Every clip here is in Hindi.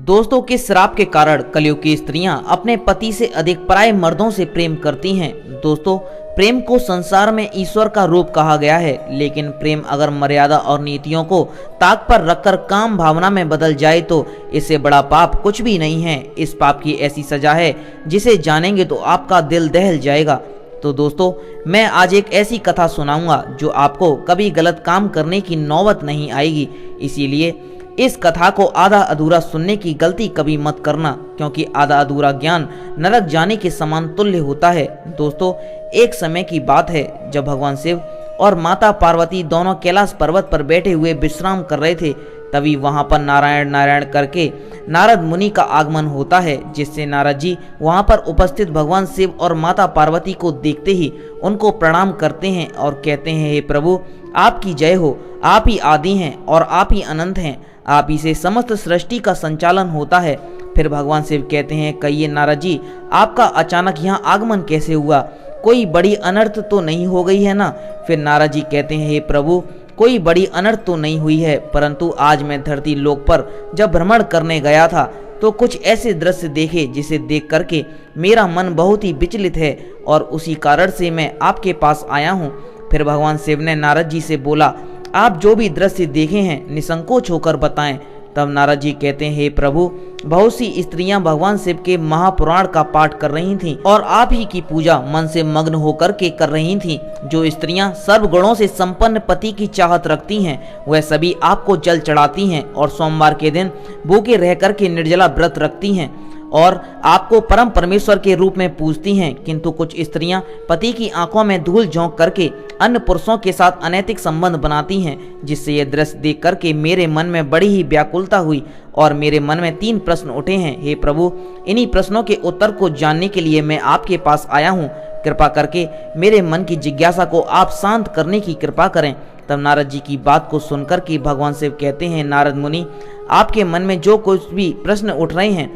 दोस्तों के श्राप के कारण कलयुग की स्त्रियां अपने पति से अधिक पराये मर्दों से प्रेम करती हैं। दोस्तों, प्रेम को संसार में ईश्वर का रूप कहा गया है, लेकिन प्रेम अगर मर्यादा और नीतियों को ताक पर रखकर काम भावना में बदल जाए तो इससे बड़ा पाप कुछ भी नहीं है। इस पाप की ऐसी सजा है जिसे जानेंगे तो आपका दिल दहल जाएगा। तो दोस्तों, मैं आज एक ऐसी कथा सुनाऊंगा जो आपको कभी गलत काम करने की नौबत नहीं आएगी। इसीलिए इस कथा को आधा अधूरा सुनने की गलती कभी मत करना, क्योंकि आधा अधूरा ज्ञान नरक जाने के समान तुल्य होता है। दोस्तों, एक समय की बात है जब भगवान शिव और माता पार्वती दोनों कैलाश पर्वत पर बैठे हुए विश्राम कर रहे थे। तभी वहां पर नारायण नारायण करके नारद मुनि का आगमन होता है, जिससे नारद जी वहां पर उपस्थित भगवान शिव और माता पार्वती को देखते ही उनको प्रणाम करते हैं और कहते हैं, हे प्रभु, आपकी जय हो। आप ही आदि हैं और आप ही अनंत हैं। आप ही से समस्त सृष्टि का संचालन होता है। फिर भगवान शिव कहते हैं, कहिए नारद जी, आपका अचानक यहाँ आगमन कैसे हुआ? कोई बड़ी अनर्थ तो नहीं हो गई है ना? फिर नारद जी कहते हैं, हे प्रभु, कोई बड़ी अनर्थ तो नहीं हुई है, परंतु आज मैं धरती लोक पर जब भ्रमण करने गया था तो कुछ ऐसे दृश्य देखे जिसे देख करके मेरा मन बहुत ही विचलित है और उसी कारण से मैं आपके पास आया हूँ। फिर भगवान शिव ने नारद जी से बोला, आप जो भी दृश्य देखे हैं निसंकोच होकर बताएं। तब नारद जी कहते हैं, हे प्रभु, बहुत सी स्त्रियां भगवान शिव के महापुराण का पाठ कर रही थीं और आप ही की पूजा मन से मग्न होकर के कर रही थीं। जो स्त्रियां सर्वगुणों से संपन्न पति की चाहत रखती हैं वह सभी आपको जल चढ़ाती हैं और सोमवार के दिन भूखे रह कर के निर्जला व्रत रखती हैं और आपको परम परमेश्वर के रूप में पूजती हैं। किंतु कुछ स्त्रियां पति की आंखों में धूल झोंक करके अन्य पुरुषों के साथ अनैतिक संबंध बनाती हैं, जिससे यह दृश्य देख करके मेरे मन में बड़ी ही व्याकुलता हुई और मेरे मन में 3 प्रश्न उठे हैं। हे प्रभु, इन्हीं प्रश्नों के उत्तर को जानने के लिए मैं आपके पास आया हूँ। कृपा करके मेरे मन की जिज्ञासा को आप शांत करने की कृपा करें। तब नारद जी की बात को सुनकर के भगवान शिव कहते हैं, नारद मुनि, आपके मन में जो कुछ भी प्रश्न उठ रहे हैं,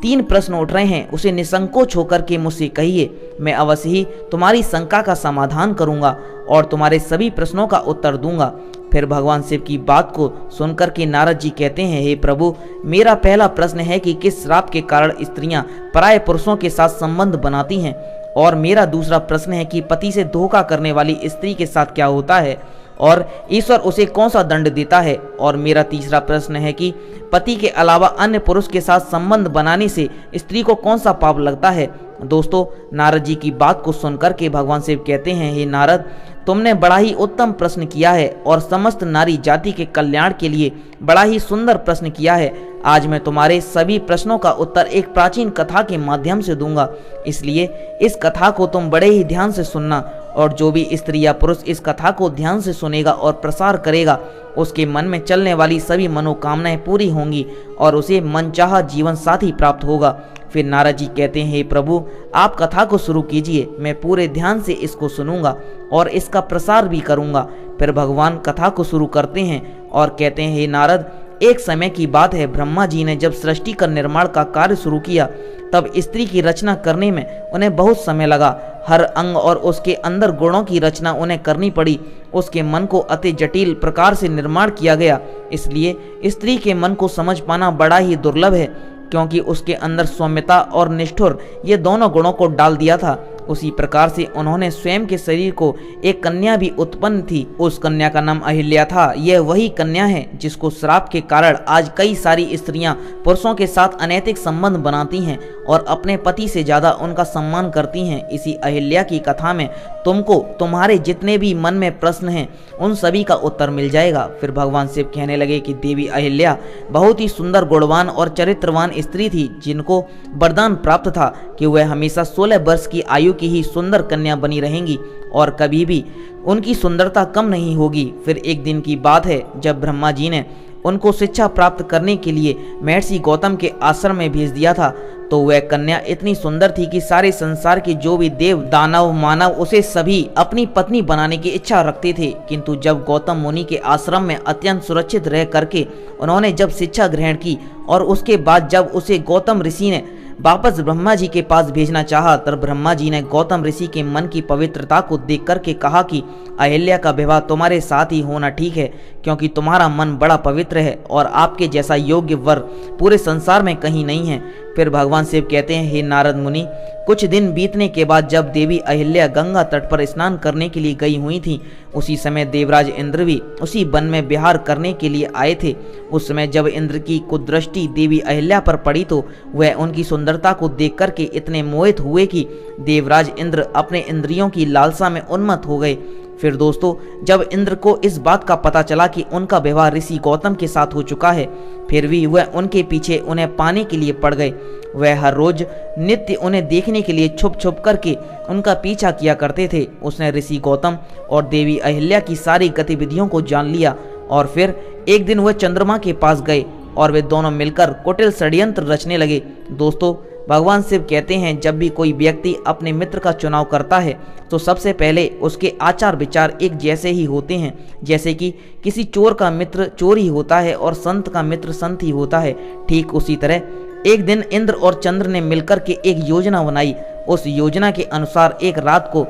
3 प्रश्न उठ रहे हैं, उसे निसंकोच होकर के मुझसे कहिए। मैं अवश्य ही तुम्हारी शंका का समाधान करूंगा और तुम्हारे सभी प्रश्नों का उत्तर दूंगा। फिर भगवान शिव की बात को सुनकर के नारद जी कहते हैं, हे प्रभु, मेरा पहला प्रश्न है कि किस श्राप के कारण स्त्रियां पराये पुरुषों के साथ संबंध बनाती हैं, और मेरा दूसरा प्रश्न है कि पति से धोखा करने वाली स्त्री के साथ क्या होता है और ईश्वर उसे कौन सा दंड देता है, और मेरा तीसरा प्रश्न है कि पति के अलावा अन्य पुरुष के साथ संबंध बनाने से स्त्री को कौन सा पाप लगता है। दोस्तों, नारद जी की बात को सुनकर के भगवान शिव कहते हैं, हे नारद, तुमने बड़ा ही उत्तम प्रश्न किया है और समस्त नारी जाति के कल्याण के लिए बड़ा ही सुंदर प्रश्न किया है। आज मैं तुम्हारे सभी प्रश्नों का उत्तर एक प्राचीन कथा के माध्यम से दूंगा, इसलिए इस कथा को तुम बड़े ही ध्यान से सुनना, और जो भी स्त्री या पुरुष इस कथा को ध्यान से सुनेगा और प्रसार करेगा उसके मन में चलने वाली सभी मनोकामनाएं पूरी होंगी और उसे मनचाहा जीवन साथी प्राप्त होगा। फिर नारद जी कहते हैं, हे प्रभु, आप कथा को शुरू कीजिए, मैं पूरे ध्यान से इसको सुनूंगा और इसका प्रसार भी करूंगा। फिर भगवान कथा को शुरू करते हैं और कहते हैं, हे नारद, एक समय की बात है, ब्रह्मा जी ने जब सृष्टि का निर्माण का कार्य शुरू किया तब स्त्री की रचना करने में उन्हें बहुत समय लगा। हर अंग और उसके अंदर गुणों की रचना उन्हें करनी पड़ी। उसके मन को अति जटिल प्रकार से निर्माण किया गया, इसलिए स्त्री के मन को समझ पाना बड़ा ही दुर्लभ है, क्योंकि उसके अंदर सौम्यता और निष्ठुर ये दोनों गुणों को डाल दिया था। उसी प्रकार से उन्होंने स्वयं के शरीर को एक कन्या भी उत्पन्न थी। उस कन्या का नाम अहिल्या था। यह वही कन्या है जिसको श्राप के कारण आज कई सारी स्त्रियां पुरुषों के साथ अनैतिक संबंध बनाती हैं और अपने पति से ज्यादा उनका सम्मान करती हैं। इसी अहिल्या की कथा में तुमको तुम्हारे जितने भी मन में प्रश्न हैं उन सभी का उत्तर मिल जाएगा। फिर भगवान शिव कहने लगे कि देवी अहिल्या बहुत ही सुंदर, गुणवान और चरित्रवान स्त्री थी, जिनको वरदान प्राप्त था कि वह हमेशा 16 वर्ष की आयु की ही सुंदर कन्या बनी रहेंगी और कभी भी उनकी सुंदरता कम नहीं होगी। फिर एक दिन की बात है जब ब्रह्मा जी ने उनको शिक्षा प्राप्त करने के लिए महर्षि गौतम के आश्रम में भेज दिया था, तो वह कन्या इतनी सुंदर थी कि सारे संसार के जो भी देव, दानव, मानव उसे सभी अपनी पत्नी बनाने की इच्छा रखते थे। किंतु जब गौतम मुनि के आश्रम में अत्यंत सुरक्षित रह करके उन्होंने जब शिक्षा ग्रहण की और उसके बाद जब उसे गौतम ऋषि ने वापस ब्रह्मा जी के पास भेजना चाहा, तब ब्रह्मा जी ने गौतम ऋषि के मन की पवित्रता को देख करके कहा कि अहिल्या का विवाह तुम्हारे साथ ही होना ठीक है, क्योंकि तुम्हारा मन बड़ा पवित्र है और आपके जैसा योग्य वर पूरे संसार में कहीं नहीं है। फिर भगवान शिव कहते हैं, हे नारद मुनि, कुछ दिन बीतने के बाद जब देवी अहिल्या गंगा तट पर स्नान करने के लिए गई हुई थी, उसी समय देवराज इंद्र भी उसी वन में विहार करने के लिए आए थे। उस समय जब इंद्र की कुदृष्टि देवी अहिल्या पर पड़ी तो वह उनकी सुंदरता को देख करके इतने मोहित हुए कि देवराज इंद्र अपने इंद्रियों की लालसा में उन्मत्त हो गए। फिर दोस्तों, जब इंद्र को इस बात का पता चला कि उनका विवाह ऋषि गौतम के साथ हो चुका है, फिर भी वह उनके पीछे उन्हें पाने के लिए पड़ गए। वह हर रोज नित्य उन्हें देखने के लिए छुप छुप करके उनका पीछा किया करते थे। उसने ऋषि गौतम और देवी अहिल्या की सारी गतिविधियों को जान लिया और फिर एक दिन वह चंद्रमा के पास गए और वे दोनों मिलकर कुटिल षड्यंत्र रचने लगे। दोस्तों, भगवान शिव कहते हैं, जब भी कोई व्यक्ति अपने मित्र का चुनाव करता है तो सबसे पहले उसके आचार विचार एक जैसे ही होते हैं। जैसे कि किसी चोर का मित्र चोर ही होता है और संत का मित्र संत ही होता है, ठीक उसी तरह एक दिन इंद्र और चंद्र ने मिलकर के एक योजना बनाई। उस योजना के अनुसार एक रात को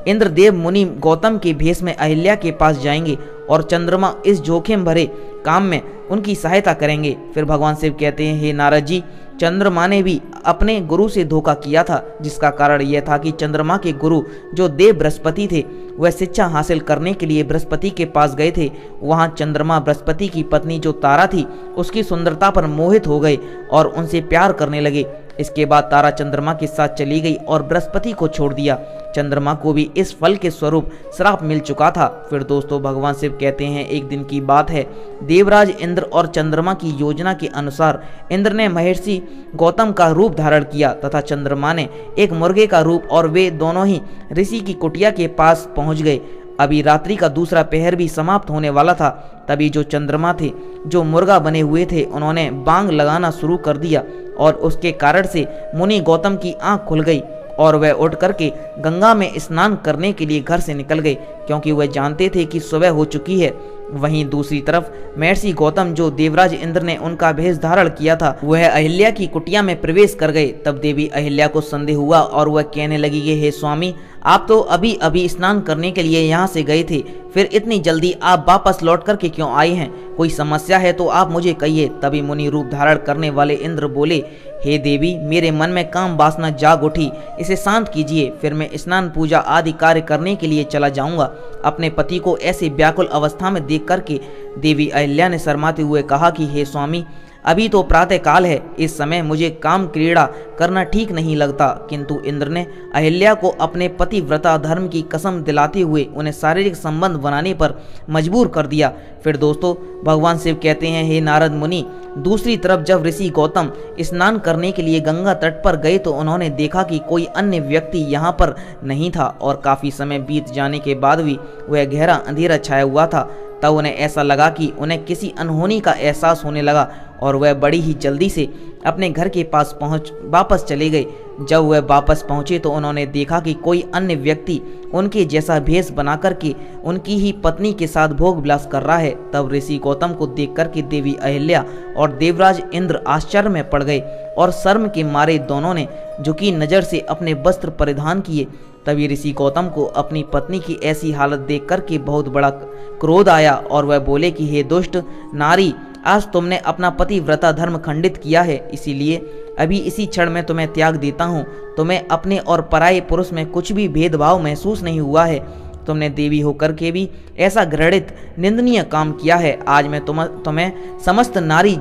इंद्रदेव मुनि गौतम के भेष में अहिल्या के पास जाएंगे और चंद्रमा इस जोखिम भरे काम में उनकी सहायता करेंगे। फिर भगवान शिव कहते हैं, हे नारद जी, चंद्रमा ने भी अपने गुरु से धोखा किया था, जिसका कारण यह था कि चंद्रमा के गुरु जो देव बृहस्पति थे, वह शिक्षा हासिल करने के लिए बृहस्पति के पास गए थे। वहां चंद्रमा बृहस्पति की पत्नी जो तारा थी, उसकी सुंदरता पर मोहित हो गए और उनसे प्यार करने लगे। इसके बाद तारा चंद्रमा के साथ चली गई और बृहस्पति को छोड़ दिया। चंद्रमा को भी इस फल के स्वरूप श्राप मिल चुका था। फिर दोस्तों, भगवान शिव कहते हैं, एक दिन की बात है, देवराज इंद्र और चंद्रमा की योजना के अनुसार इंद्र ने महर्षि गौतम का रूप धारण किया तथा चंद्रमा ने एक मुर्गे का रूप, और वे दोनों ही ऋषि की कुटिया के पास पहुंच गए। अभी रात्रि का दूसरा पहर भी समाप्त होने वाला था। तभी जो चंद्रमा थे, जो मुर्गा बने हुए थे, उन्होंने बांग लगाना शुरू कर दिया और उसके कारण से मुनि गौतम की आंख खुल गई और वह उठ करके गंगा में स्नान करने के लिए घर से निकल गए, क्योंकि वह जानते थे कि सुबह हो चुकी है। वहीं दूसरी तरफ महर्षि गौतम, जो देवराज इंद्र ने उनका भेष धारण किया था, वह अहिल्या की कुटिया में प्रवेश कर गए। तब देवी अहिल्या को संदेह हुआ और वह कहने लगी कि हे स्वामी, आप तो अभी अभी स्नान करने के लिए यहाँ से गए थे, फिर इतनी जल्दी आप वापस लौट करके क्यों आए हैं? कोई समस्या है तो आप मुझे कहिए। तभी मुनि रूप धारण करने वाले इंद्र बोले, हे देवी, मेरे मन में काम वासना जाग उठी, इसे शांत कीजिए, फिर मैं स्नान पूजा आदि कार्य करने के लिए चला जाऊंगा। अपने पति को ऐसे व्याकुल अवस्था में देख करके देवी अहिल्या ने शर्माते हुए कहा कि हे स्वामी, अभी तो प्रातः काल है, इस समय मुझे काम क्रीड़ा करना ठीक नहीं लगता। किंतु इंद्र ने अहिल्या को अपने पतिव्रता धर्म की कसम दिलाते हुए उन्हें शारीरिक संबंध बनाने पर मजबूर कर दिया। फिर दोस्तों, भगवान शिव कहते हैं, हे नारद मुनि, दूसरी तरफ जब ऋषि गौतम स्नान करने के लिए गंगा तट पर गए तो उन्होंने देखा कि कोई अन्य व्यक्ति यहाँ पर नहीं था और काफी समय बीत जाने के बाद भी वह गहरा अंधेरा छाया हुआ था। तब उन्हें ऐसा लगा कि उन्हें किसी अनहोनी का एहसास होने लगा और वह बड़ी ही जल्दी से अपने घर के पास वापस चले गए। जब वह वापस पहुंचे तो उन्होंने देखा कि कोई अन्य व्यक्ति उनके जैसा भेष बना करके उनकी ही पत्नी के साथ भोग विलास कर रहा है। तब ऋषि गौतम को देख करके देवी अहिल्या और देवराज इंद्र आश्चर्य में पड़ गए और शर्म के मारे दोनों ने झुकी नजर से अपने वस्त्र परिधान किए। तभी ऋषि गौतम को अपनी पत्नी की ऐसी हालत देख करके बहुत बड़ा क्रोध आया और वह बोले कि हे दुष्ट नारी, आज तुमने अपना पतिव्रता धर्म खंडित किया है, इसीलिए अभी इसी क्षण में तुम्हें त्याग देता हूँ। तुम्हें अपने और पराये पुरुष में कुछ भी भेदभाव महसूस नहीं हुआ है। तुमने देवी होकर के भी ऐसा घृणित निंदनीय काम किया है। आज मैं तुम्हें समस्त नारी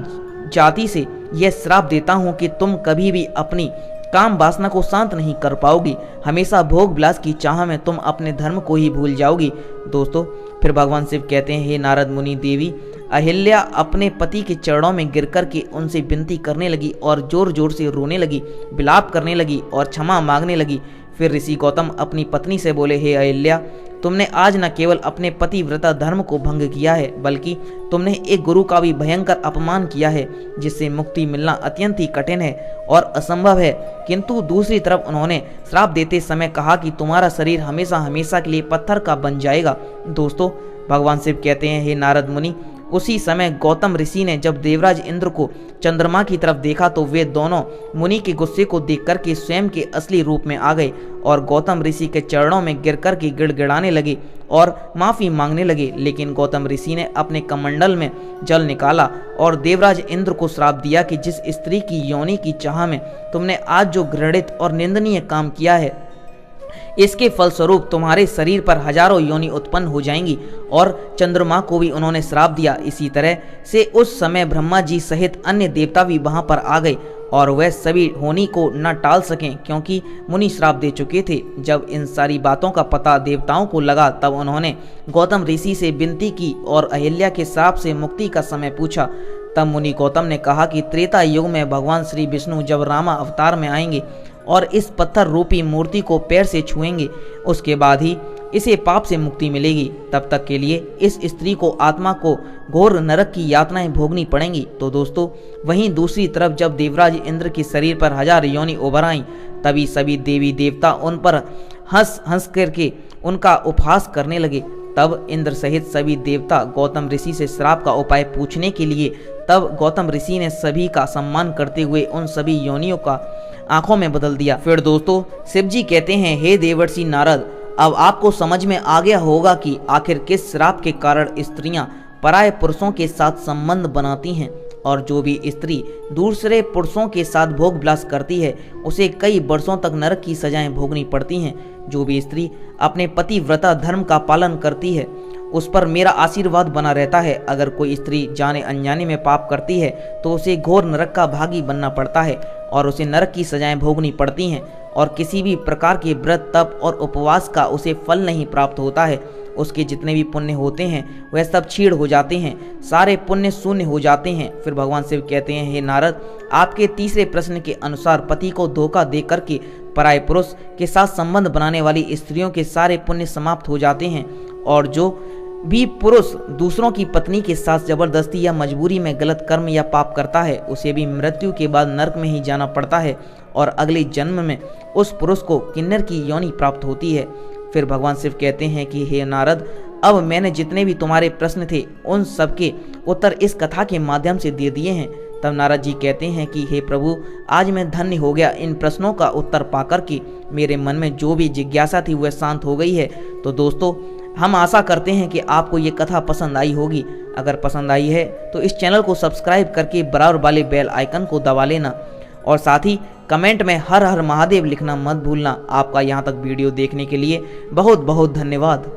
जाति से यह श्राप देता हूँ कि तुम कभी भी अपनी काम वासना को शांत नहीं कर पाओगी। हमेशा भोग विलास की चाह में तुम अपने धर्म को ही भूल जाओगी। दोस्तों, फिर भगवान शिव कहते हैं, हे नारद मुनि, देवी अहिल्या अपने पति के चरणों में गिर कर के उनसे विनती करने लगी और जोर जोर से रोने लगी, विलाप करने लगी और क्षमा मांगने लगी। फिर ऋषि गौतम अपनी पत्नी से बोले, हे अहिल्या, तुमने आज न केवल अपने पतिव्रता धर्म को भंग किया है, बल्कि तुमने एक गुरु का भी भयंकर अपमान किया है, जिससे मुक्ति मिलना अत्यंत ही कठिन है और असंभव है। किंतु दूसरी तरफ उन्होंने श्राप देते समय कहा कि तुम्हारा शरीर हमेशा हमेशा के लिए पत्थर का बन जाएगा। दोस्तों, भगवान शिव कहते हैं, हे नारद मुनि, उसी समय गौतम ऋषि ने जब देवराज इंद्र को चंद्रमा की तरफ देखा तो वे दोनों मुनि के गुस्से को देख कर के स्वयं के असली रूप में आ गए और गौतम ऋषि के चरणों में गिर कर के गिड़गिड़ाने लगे और माफ़ी मांगने लगे। लेकिन गौतम ऋषि ने अपने कमंडल में जल निकाला और देवराज इंद्र को श्राप दिया कि जिस स्त्री की योनि की चाह में तुमने आज जो घृणित और निंदनीय काम किया है, इसके फलस्वरूप तुम्हारे शरीर पर हजारों योनि उत्पन्न हो जाएंगी। और चंद्रमा को भी उन्होंने श्राप दिया। इसी तरह से उस समय ब्रह्मा जी सहित अन्य देवता भी वहां पर आ गए और वह सभी होनी को न टाल सकें क्योंकि मुनि श्राप दे चुके थे। जब इन सारी बातों का पता देवताओं को लगा तब उन्होंने गौतम ऋषि से विनती की और अहिल्या के श्राप से मुक्ति का समय पूछा। तब मुनि गौतम ने कहा कि त्रेता युग में भगवान श्री विष्णु जब रामा अवतार में आएंगे और इस पत्थर रूपी मूर्ति को पैर से छुएंगे, उसके बाद ही इसे पाप से मुक्ति मिलेगी। तब तक के लिए इस स्त्री को आत्मा को घोर नरक की यातनाएं भोगनी पड़ेंगी। तो दोस्तों, वहीं दूसरी तरफ जब देवराज इंद्र के शरीर पर हजार योनि उभर आईं, तभी सभी देवी देवता उन पर हंस हंस करके उनका उपहास करने लगे। तब इंद्र सहित सभी देवता गौतम ऋषि से श्राप का उपाय पूछने के लिए तब गौतम ऋषि ने सभी का सम्मान करते हुए उन सभी योनियों का आंखों में बदल दिया। फिर दोस्तों, शिव जी कहते हैं, हे देवर्षि नारद, अब आपको समझ में आ गया होगा कि आखिर किस श्राप के कारण स्त्रियां पराये पुरुषों के साथ संबंध बनाती हैं और जो भी स्त्री दूसरे पुरुषों के साथ भोग विलास करती है उसे कई वर्षों तक नरक की सजाएं भोगनी पड़ती हैं। जो भी स्त्री अपने पतिव्रता धर्म का पालन करती है उस पर मेरा आशीर्वाद बना रहता है। अगर कोई स्त्री जाने अनजाने में पाप करती है तो उसे घोर नरक का भागी बनना पड़ता है और उसे नरक की सजाएं भोगनी पड़ती हैं और किसी भी प्रकार के व्रत तप और उपवास का उसे फल नहीं प्राप्त होता है। उसके जितने भी पुण्य होते हैं वह सब छीड़ हो जाते हैं, सारे पुण्य शून्य हो जाते हैं। फिर भगवान शिव कहते हैं, हे नारद, आपके तीसरे प्रश्न के अनुसार पति को धोखा दे करके पराये पुरुष के साथ संबंध बनाने वाली स्त्रियों के सारे पुण्य समाप्त हो जाते हैं और जो भी पुरुष दूसरों की पत्नी के साथ जबरदस्ती या मजबूरी में गलत कर्म या पाप करता है उसे भी मृत्यु के बाद नरक में ही जाना पड़ता है और अगले जन्म में उस पुरुष को किन्नर की योनि प्राप्त होती है। फिर भगवान शिव कहते हैं कि हे नारद, अब मैंने जितने भी तुम्हारे प्रश्न थे उन सब के उत्तर इस कथा के माध्यम से दे दिए हैं। तब नारद जी कहते हैं कि हे प्रभु, आज मैं धन्य हो गया। इन प्रश्नों का उत्तर पाकर के मेरे मन में जो भी जिज्ञासा थी वह शांत हो गई है। तो दोस्तों, हम आशा करते हैं कि आपको ये कथा पसंद आई होगी। अगर पसंद आई है तो इस चैनल को सब्सक्राइब करके बराबर वाले बेल आइकन को दबा लेना और साथ ही कमेंट में हर हर महादेव लिखना मत भूलना। आपका यहाँ तक वीडियो देखने के लिए बहुत बहुत धन्यवाद।